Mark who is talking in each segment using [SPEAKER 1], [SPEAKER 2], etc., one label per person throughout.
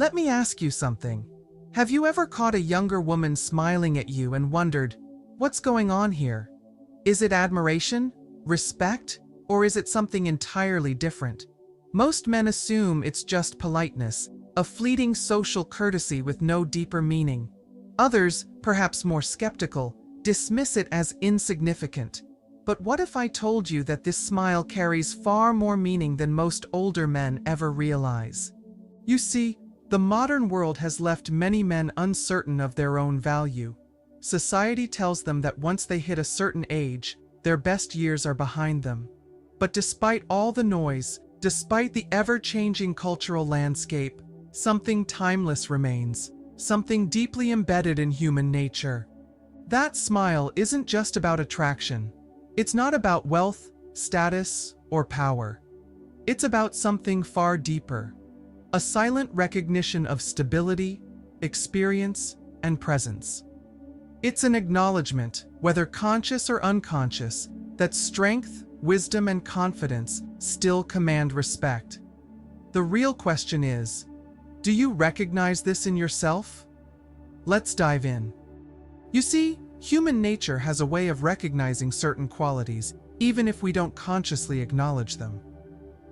[SPEAKER 1] Let me ask you something. Have you ever caught a younger woman smiling at you and wondered, what's going on here? Is it admiration, respect, or is it something entirely different? Most men assume it's just politeness, a fleeting social courtesy with no deeper meaning. Others, perhaps more skeptical, dismiss it as insignificant. But what if I told you that this smile carries far more meaning than most older men ever realize? You see, the modern world has left many men uncertain of their own value. Society tells them that once they hit a certain age, their best years are behind them. But despite all the noise, despite the ever-changing cultural landscape, something timeless remains, something deeply embedded in human nature. That smile isn't just about attraction. It's not about wealth, status, or power. It's about something far deeper. A silent recognition of stability, experience, and presence. It's an acknowledgement, whether conscious or unconscious, that strength, wisdom, and confidence still command respect. The real question is, do you recognize this in yourself? Let's dive in. You see, human nature has a way of recognizing certain qualities, even if we don't consciously acknowledge them.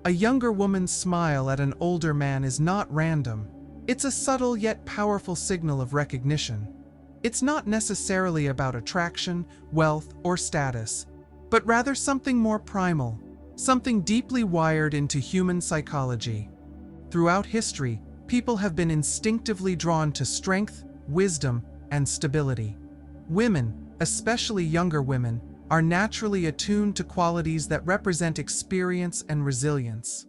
[SPEAKER 1] A younger woman's smile at an older man is not random. It's a subtle yet powerful signal of recognition. It's not necessarily about attraction, wealth, or status, but rather something more primal, something deeply wired into human psychology. Throughout history, people have been instinctively drawn to strength, wisdom, and stability. Women, especially younger women, are naturally attuned to qualities that represent experience and resilience.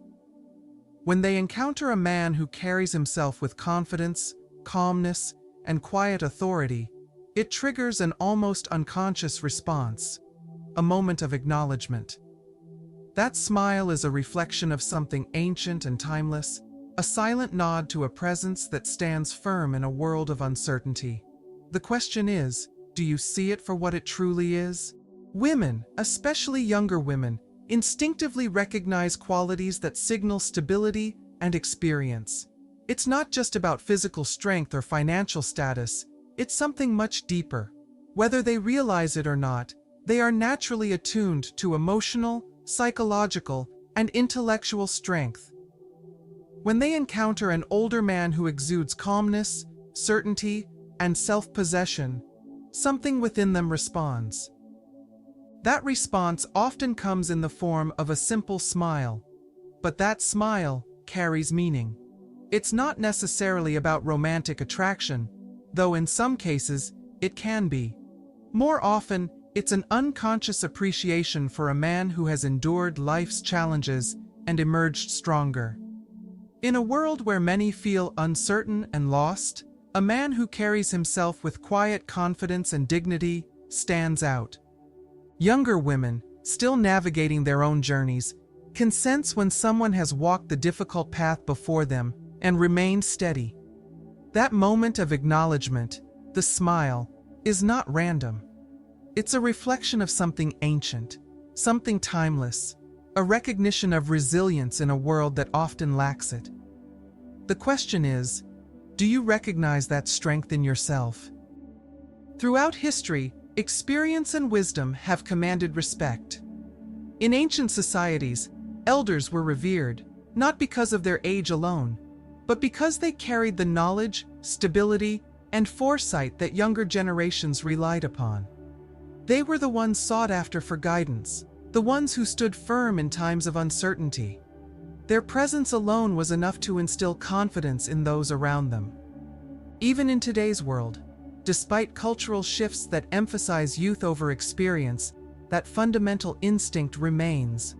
[SPEAKER 1] When they encounter a man who carries himself with confidence, calmness, and quiet authority, it triggers an almost unconscious response, a moment of acknowledgement. That smile is a reflection of something ancient and timeless, a silent nod to a presence that stands firm in a world of uncertainty. The question is, do you see it for what it truly is? Women, especially younger women, instinctively recognize qualities that signal stability and experience. It's not just about physical strength or financial status, it's something much deeper. Whether they realize it or not, they are naturally attuned to emotional, psychological, and intellectual strength. When they encounter an older man who exudes calmness, certainty, and self-possession, something within them responds. That response often comes in the form of a simple smile, but that smile carries meaning. It's not necessarily about romantic attraction, though in some cases it can be. More often, it's an unconscious appreciation for a man who has endured life's challenges and emerged stronger. In a world where many feel uncertain and lost, a man who carries himself with quiet confidence and dignity stands out. Younger women, still navigating their own journeys, can sense when someone has walked the difficult path before them and remained steady. That moment of acknowledgement, the smile, is not random. It's a reflection of something ancient, something timeless, a recognition of resilience in a world that often lacks it. The question is, do you recognize that strength in yourself? Throughout history, experience and wisdom have commanded respect. In ancient societies, elders were revered, not because of their age alone, but because they carried the knowledge, stability, and foresight that younger generations relied upon. They were the ones sought after for guidance, the ones who stood firm in times of uncertainty. Their presence alone was enough to instill confidence in those around them. Even in today's world, despite cultural shifts that emphasize youth over experience, that fundamental instinct remains.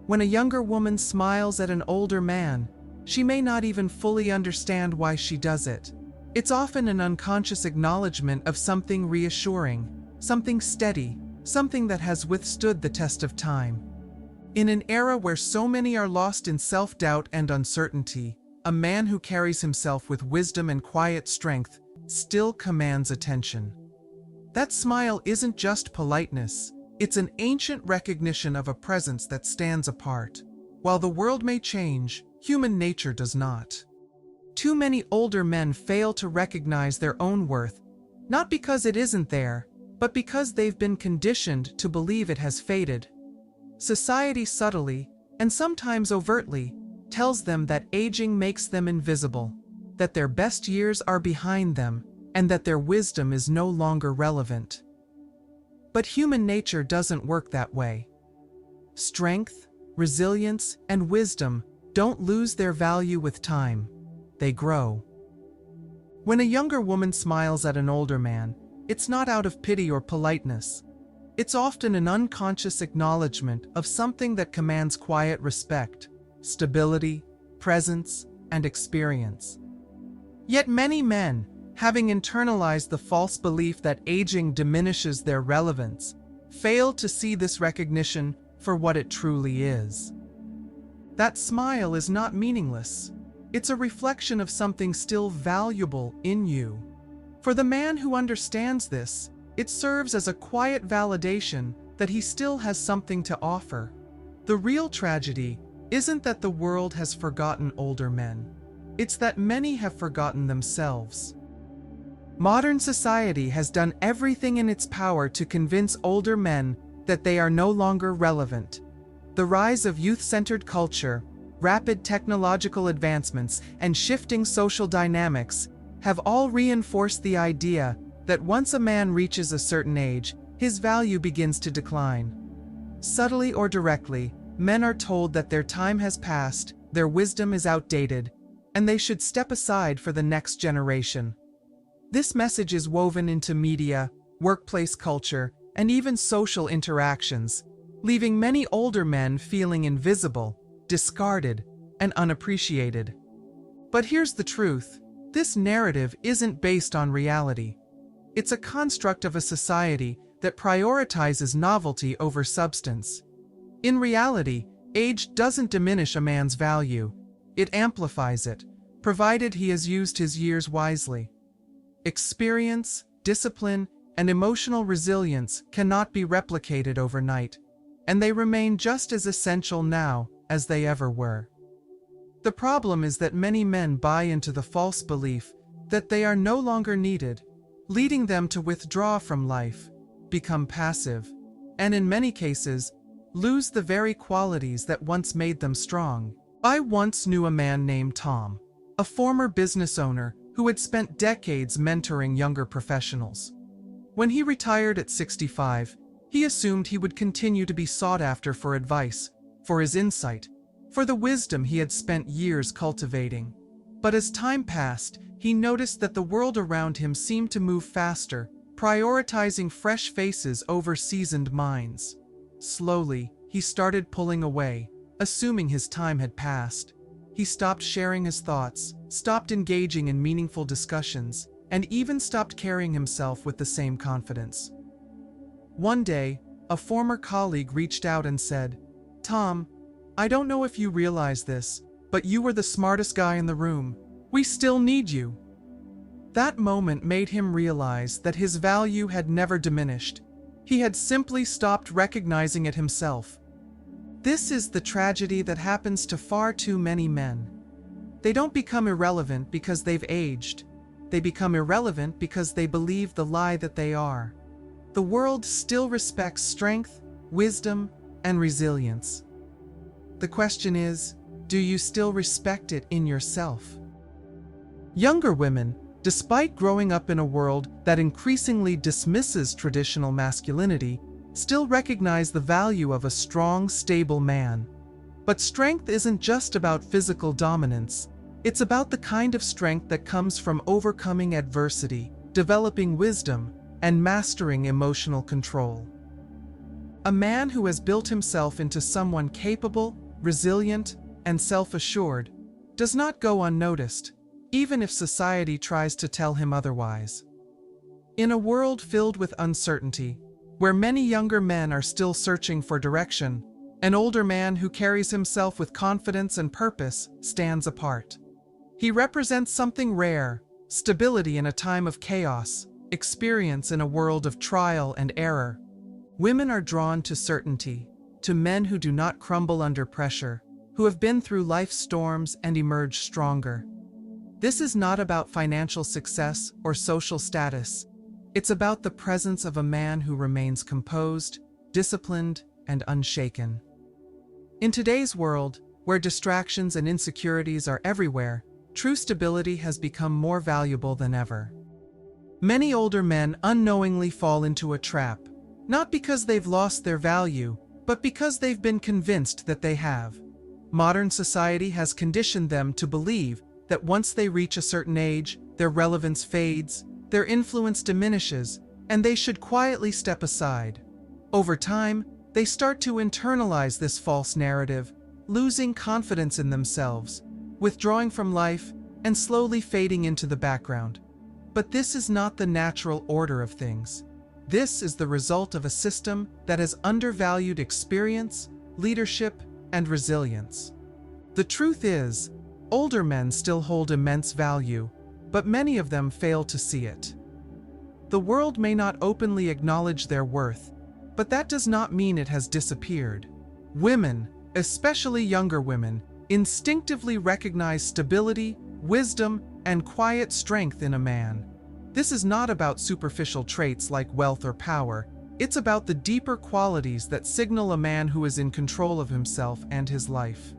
[SPEAKER 1] When a younger woman smiles at an older man, she may not even fully understand why she does it. It's often an unconscious acknowledgement of something reassuring, something steady, something that has withstood the test of time. In an era where so many are lost in self-doubt and uncertainty, a man who carries himself with wisdom and quiet strength still commands attention. That smile isn't just politeness, it's an ancient recognition of a presence that stands apart. While the world may change, human nature does not. Too many older men fail to recognize their own worth, not because it isn't there, but because they've been conditioned to believe it has faded. Society subtly, and sometimes overtly, tells them that aging makes them invisible, that their best years are behind them, and that their wisdom is no longer relevant. But human nature doesn't work that way. Strength, resilience, and wisdom don't lose their value with time. They grow. When a younger woman smiles at an older man, it's not out of pity or politeness. It's often an unconscious acknowledgement of something that commands quiet respect, stability, presence, and experience. Yet many men, having internalized the false belief that aging diminishes their relevance, fail to see this recognition for what it truly is. That smile is not meaningless. It's a reflection of something still valuable in you. For the man who understands this, it serves as a quiet validation that he still has something to offer. The real tragedy isn't that the world has forgotten older men. It's that many have forgotten themselves. Modern society has done everything in its power to convince older men that they are no longer relevant. The rise of youth-centered culture, rapid technological advancements, and shifting social dynamics have all reinforced the idea that once a man reaches a certain age, his value begins to decline. Subtly or directly, men are told that their time has passed, their wisdom is outdated, and they should step aside for the next generation. This message is woven into media, workplace culture, and even social interactions, leaving many older men feeling invisible, discarded, and unappreciated. But here's the truth. This narrative isn't based on reality. It's a construct of a society that prioritizes novelty over substance. In reality, age doesn't diminish a man's value. It amplifies it, provided he has used his years wisely. Experience, discipline, and emotional resilience cannot be replicated overnight, and they remain just as essential now as they ever were. The problem is that many men buy into the false belief that they are no longer needed, leading them to withdraw from life, become passive, and in many cases, lose the very qualities that once made them strong. I once knew a man named Tom, a former business owner who had spent decades mentoring younger professionals. When he retired at 65, he assumed he would continue to be sought after for advice, for his insight, for the wisdom he had spent years cultivating. But as time passed, he noticed that the world around him seemed to move faster, prioritizing fresh faces over seasoned minds. Slowly, he started pulling away, assuming his time had passed. He stopped sharing his thoughts, stopped engaging in meaningful discussions, and even stopped carrying himself with the same confidence. One day, a former colleague reached out and said, "Tom, I don't know if you realize this, but you were the smartest guy in the room. We still need you." That moment made him realize that his value had never diminished. He had simply stopped recognizing it himself. This is the tragedy that happens to far too many men. They don't become irrelevant because they've aged. They become irrelevant because they believe the lie that they are. The world still respects strength, wisdom, and resilience. The question is, do you still respect it in yourself? Younger women, despite growing up in a world that increasingly dismisses traditional masculinity, still recognize the value of a strong, stable man. But strength isn't just about physical dominance. It's about the kind of strength that comes from overcoming adversity, developing wisdom, and mastering emotional control. A man who has built himself into someone capable, resilient, and self-assured does not go unnoticed, even if society tries to tell him otherwise. In a world filled with uncertainty, where many younger men are still searching for direction, an older man who carries himself with confidence and purpose stands apart. He represents something rare: stability in a time of chaos, experience in a world of trial and error. Women are drawn to certainty, to men who do not crumble under pressure, who have been through life's storms and emerged stronger. This is not about financial success or social status. It's about the presence of a man who remains composed, disciplined, and unshaken. In today's world, where distractions and insecurities are everywhere, true stability has become more valuable than ever. Many older men unknowingly fall into a trap, not because they've lost their value, but because they've been convinced that they have. Modern society has conditioned them to believe that once they reach a certain age, their relevance fades, their influence diminishes, and they should quietly step aside. Over time, they start to internalize this false narrative, losing confidence in themselves, withdrawing from life, and slowly fading into the background. But this is not the natural order of things. This is the result of a system that has undervalued experience, leadership, and resilience. The truth is, older men still hold immense value, but many of them fail to see it. The world may not openly acknowledge their worth, but that does not mean it has disappeared. Women, especially younger women, instinctively recognize stability, wisdom, and quiet strength in a man. This is not about superficial traits like wealth or power. It's about the deeper qualities that signal a man who is in control of himself and his life.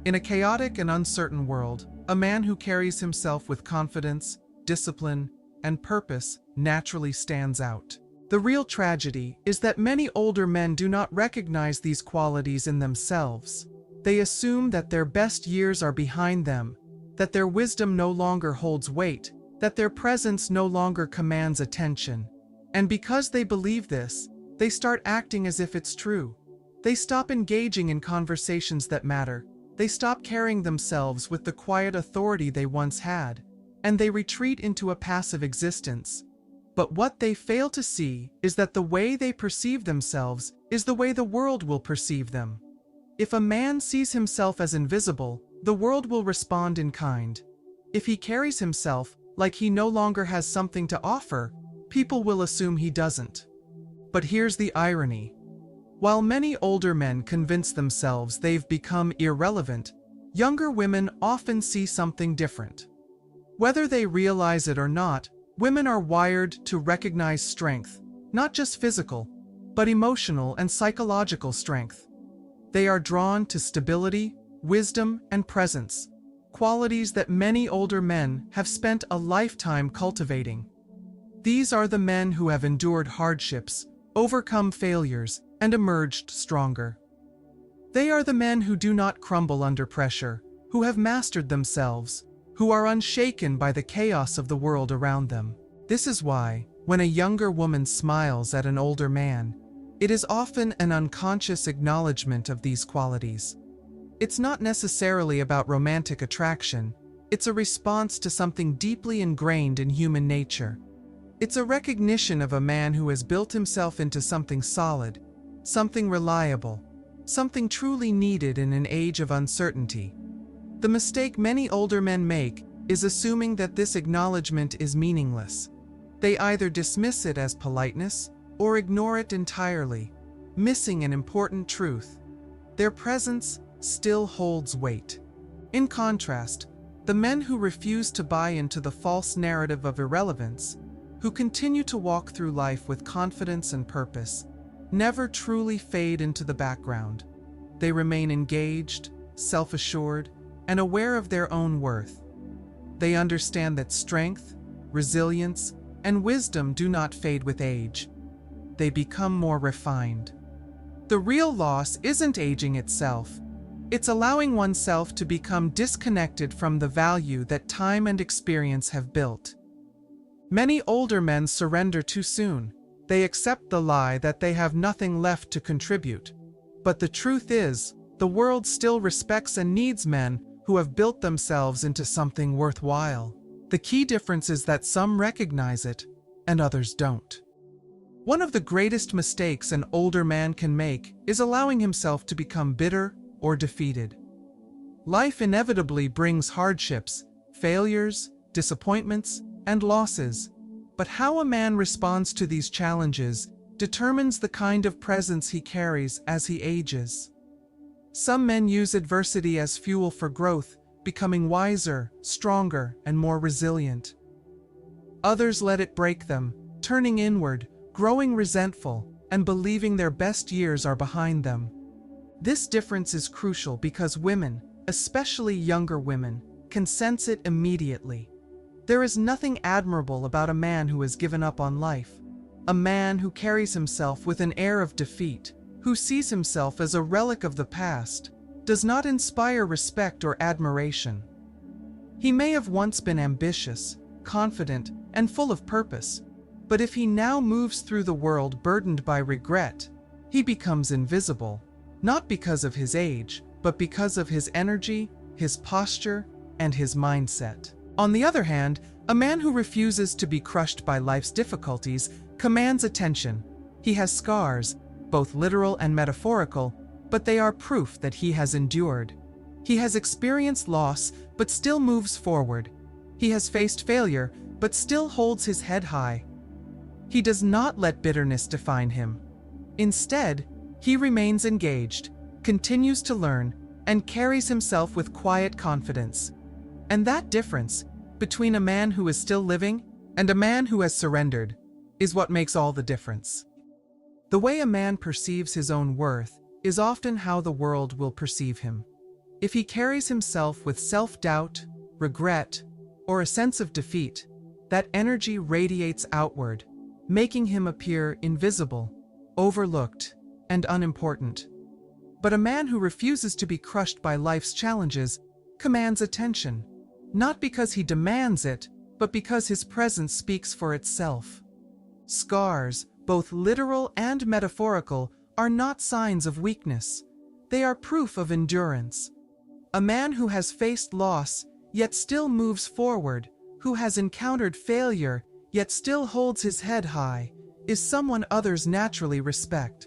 [SPEAKER 1] In a chaotic and uncertain world, a man who carries himself with confidence, discipline, and purpose naturally stands out. The real tragedy is that many older men do not recognize these qualities in themselves. They assume that their best years are behind them, that their wisdom no longer holds weight, that their presence no longer commands attention. And because they believe this, they start acting as if it's true. They stop engaging in conversations that matter. They stop carrying themselves with the quiet authority they once had, and they retreat into a passive existence. But what they fail to see is that the way they perceive themselves is the way the world will perceive them. If a man sees himself as invisible, the world will respond in kind. If he carries himself like he no longer has something to offer, people will assume he doesn't. But here's the irony. While many older men convince themselves they've become irrelevant, younger women often see something different. Whether they realize it or not, women are wired to recognize strength, not just physical, but emotional and psychological strength. They are drawn to stability, wisdom, and presence, qualities that many older men have spent a lifetime cultivating. These are the men who have endured hardships, overcome failures, and emerged stronger. They are the men who do not crumble under pressure, who have mastered themselves, who are unshaken by the chaos of the world around them. This is why, when a younger woman smiles at an older man, it is often an unconscious acknowledgement of these qualities. It's not necessarily about romantic attraction. It's a response to something deeply ingrained in human nature. It's a recognition of a man who has built himself into something solid, something reliable, something truly needed in an age of uncertainty. The mistake many older men make is assuming that this acknowledgement is meaningless. They either dismiss it as politeness or ignore it entirely, missing an important truth. Their presence still holds weight. In contrast, the men who refuse to buy into the false narrative of irrelevance, who continue to walk through life with confidence and purpose, never truly fade into the background. They remain engaged, self-assured, and aware of their own worth. They understand that strength, resilience, and wisdom do not fade with age. They become more refined. The real loss isn't aging itself. It's allowing oneself to become disconnected from the value that time and experience have built. Many older men surrender too soon. They accept the lie that they have nothing left to contribute. But the truth is, the world still respects and needs men who have built themselves into something worthwhile. The key difference is that some recognize it, and others don't. One of the greatest mistakes an older man can make is allowing himself to become bitter or defeated. Life inevitably brings hardships, failures, disappointments, and losses. But how a man responds to these challenges determines the kind of presence he carries as he ages. Some men use adversity as fuel for growth becoming wiser, stronger, and more resilient. Others let it break them, turning inward, growing resentful, and believing their best years are behind them. This difference is crucial because women, especially younger women, can sense it immediately. There is nothing admirable about a man who has given up on life, a man who carries himself with an air of defeat, who sees himself as a relic of the past, does not inspire respect or admiration. He may have once been ambitious, confident, and full of purpose, but if he now moves through the world burdened by regret, he becomes invisible, not because of his age, but because of his energy, his posture, and his mindset. On the other hand, a man who refuses to be crushed by life's difficulties commands attention. He has scars, both literal and metaphorical, but they are proof that he has endured. He has experienced loss, but still moves forward. He has faced failure, but still holds his head high. He does not let bitterness define him. Instead, he remains engaged, continues to learn, and carries himself with quiet confidence. And that difference, between a man who is still living and a man who has surrendered, is what makes all the difference. The way a man perceives his own worth is often how the world will perceive him. If he carries himself with self-doubt, regret, or a sense of defeat, that energy radiates outward, making him appear invisible, overlooked, and unimportant. But a man who refuses to be crushed by life's challenges commands attention, not because he demands it, but because his presence speaks for itself. Scars, both literal and metaphorical, are not signs of weakness. They are proof of endurance. A man who has faced loss, yet still moves forward, who has encountered failure, yet still holds his head high, is someone others naturally respect.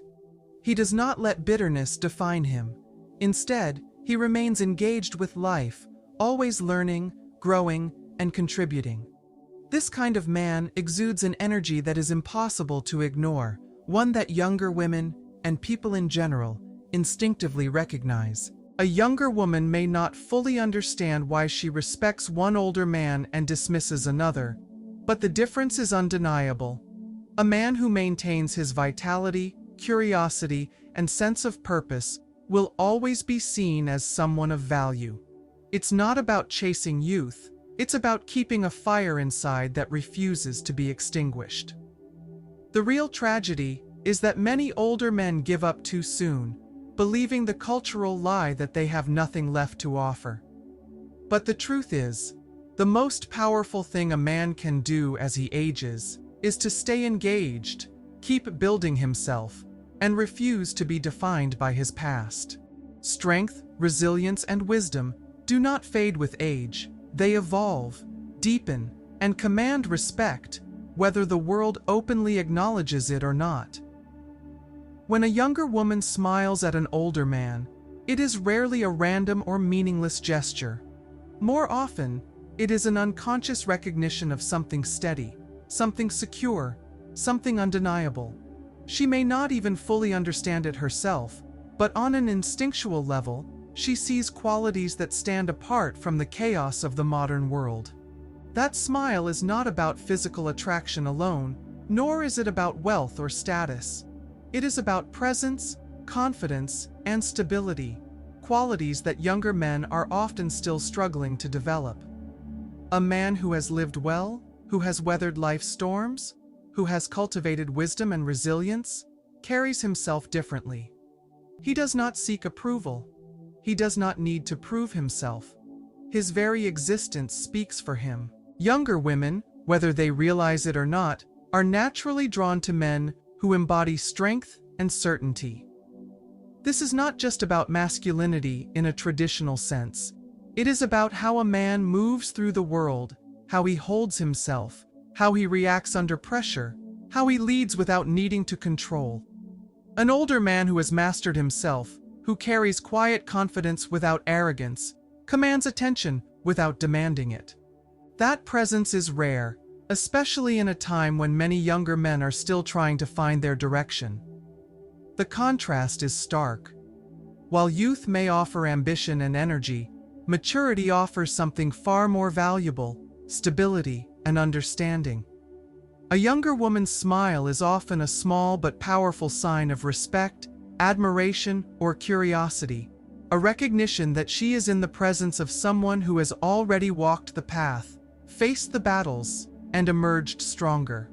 [SPEAKER 1] He does not let bitterness define him. Instead, he remains engaged with life, always learning, growing, and contributing. This kind of man exudes an energy that is impossible to ignore, one that younger women, and people in general, instinctively recognize. A younger woman may not fully understand why she respects one older man and dismisses another, but the difference is undeniable. A man who maintains his vitality, curiosity, and sense of purpose will always be seen as someone of value. It's not about chasing youth, it's about keeping a fire inside that refuses to be extinguished. The real tragedy is that many older men give up too soon, believing the cultural lie that they have nothing left to offer. But the truth is, the most powerful thing a man can do as he ages is to stay engaged, keep building himself, and refuse to be defined by his past. Strength, resilience, and wisdom do not fade with age. They evolve, deepen, and command respect, whether the world openly acknowledges it or not. When a younger woman smiles at an older man, it is rarely a random or meaningless gesture. More often, it is an unconscious recognition of something steady, something secure, something undeniable. She may not even fully understand it herself, but on an instinctual level, she sees qualities that stand apart from the chaos of the modern world. That smile is not about physical attraction alone, nor is it about wealth or status. It is about presence, confidence, and stability, qualities that younger men are often still struggling to develop. A man who has lived well, who has weathered life's storms, who has cultivated wisdom and resilience, carries himself differently. He does not seek approval. He does not need to prove himself. His very existence speaks for him. Younger women, whether they realize it or not, are naturally drawn to men who embody strength and certainty. This is not just about masculinity in a traditional sense. It is about how a man moves through the world, how he holds himself, how he reacts under pressure, how he leads without needing to control. An older man who has mastered himself, who carries quiet confidence without arrogance, commands attention without demanding it. That presence is rare, especially in a time when many younger men are still trying to find their direction. The contrast is stark. While youth may offer ambition and energy, Maturity offers something far more valuable: stability and understanding. A younger woman's smile is often a small but powerful sign of respect, admiration, or curiosity, a recognition that she is in the presence of someone who has already walked the path, faced the battles, and emerged stronger.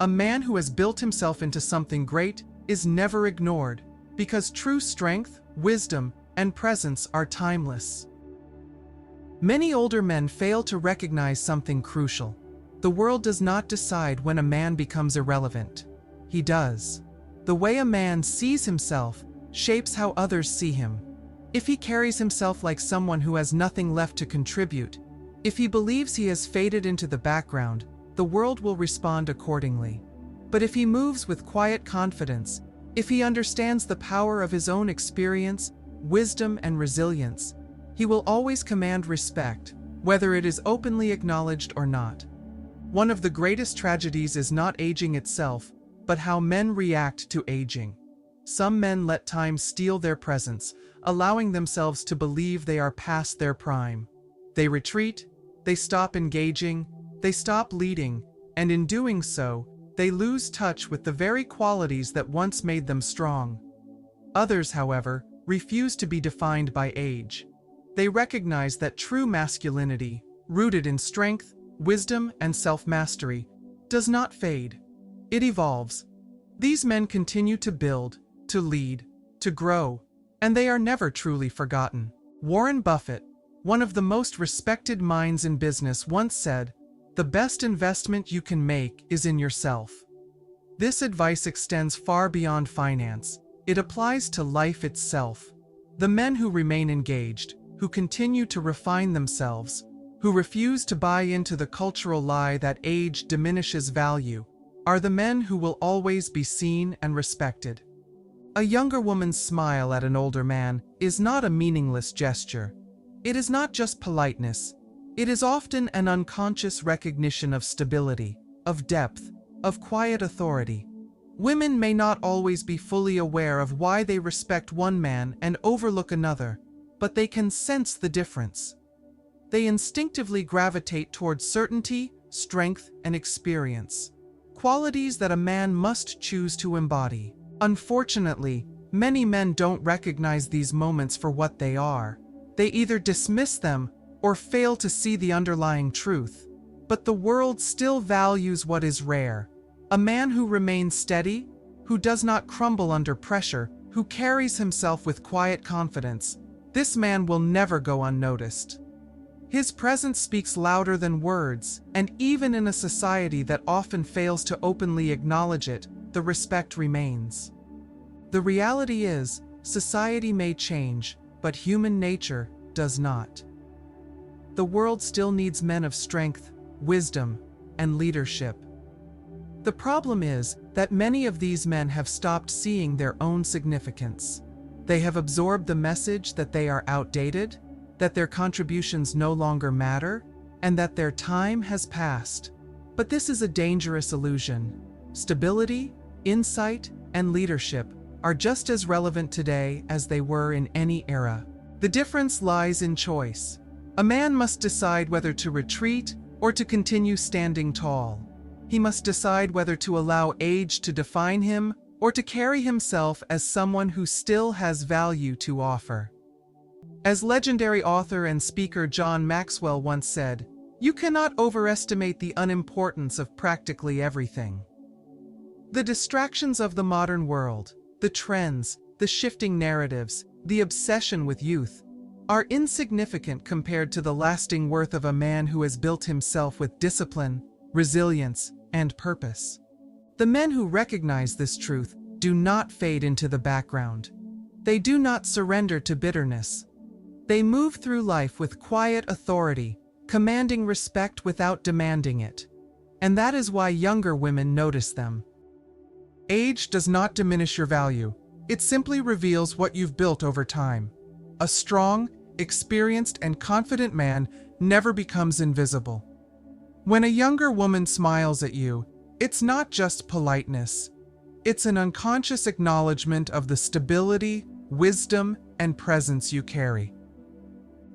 [SPEAKER 1] A man who has built himself into something great is never ignored, because true strength, wisdom, and presence are timeless. Many older men fail to recognize something crucial. The world does not decide when a man becomes irrelevant. He does. The way a man sees himself shapes how others see him. If he carries himself like someone who has nothing left to contribute, if he believes he has faded into the background, the world will respond accordingly. But if he moves with quiet confidence, if he understands the power of his own experience, wisdom, and resilience, he will always command respect, whether it is openly acknowledged or not. One of the greatest tragedies is not aging itself, but how men react to aging. Some men let time steal their presence, allowing themselves to believe they are past their prime. They retreat, they stop engaging, they stop leading, and in doing so, they lose touch with the very qualities that once made them strong. Others, however, refuse to be defined by age. They recognize that true masculinity, rooted in strength, wisdom, and self-mastery, does not fade. It evolves. These men continue to build, to lead, to grow, and they are never truly forgotten. Warren Buffett, one of the most respected minds in business, once said, "The best investment you can make is in yourself." This advice extends far beyond finance. It applies to life itself. The men who remain engaged, who continue to refine themselves, who refuse to buy into the cultural lie that age diminishes value, are the men who will always be seen and respected. A younger woman's smile at an older man is not a meaningless gesture. It is not just politeness. It is often an unconscious recognition of stability, of depth, of quiet authority. Women may not always be fully aware of why they respect one man and overlook another, but they can sense the difference. They instinctively gravitate towards certainty, strength, and experience, qualities that a man must choose to embody. Unfortunately, many men don't recognize these moments for what they are. They either dismiss them or fail to see the underlying truth. But the world still values what is rare. A man who remains steady, who does not crumble under pressure, who carries himself with quiet confidence. This man will never go unnoticed. His presence speaks louder than words, and even in a society that often fails to openly acknowledge it, the respect remains. The reality is, society may change, but human nature does not. The world still needs men of strength, wisdom, and leadership. The problem is that many of these men have stopped seeing their own significance. They have absorbed the message that they are outdated, that their contributions no longer matter, and that their time has passed. But this is a dangerous illusion. Stability, insight, and leadership are just as relevant today as they were in any era. The difference lies in choice. A man must decide whether to retreat or to continue standing tall. He must decide whether to allow age to define him or to carry himself as someone who still has value to offer. As legendary author and speaker John Maxwell once said, "You cannot overestimate the unimportance of practically everything." The distractions of the modern world, the trends, the shifting narratives, the obsession with youth, are insignificant compared to the lasting worth of a man who has built himself with discipline, resilience, and purpose. The men who recognize this truth do not fade into the background. They do not surrender to bitterness. They move through life with quiet authority, commanding respect without demanding it. And that is why younger women notice them. Age does not diminish your value. It simply reveals what you've built over time. A strong, experienced, and confident man never becomes invisible. When a younger woman smiles at you, it's not just politeness. It's an unconscious acknowledgement of the stability, wisdom, and presence you carry.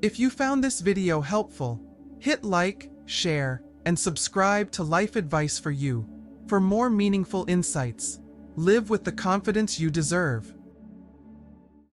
[SPEAKER 1] If you found this video helpful, hit like, share, and subscribe to Life Advice for You for more meaningful insights. Live with the confidence you deserve.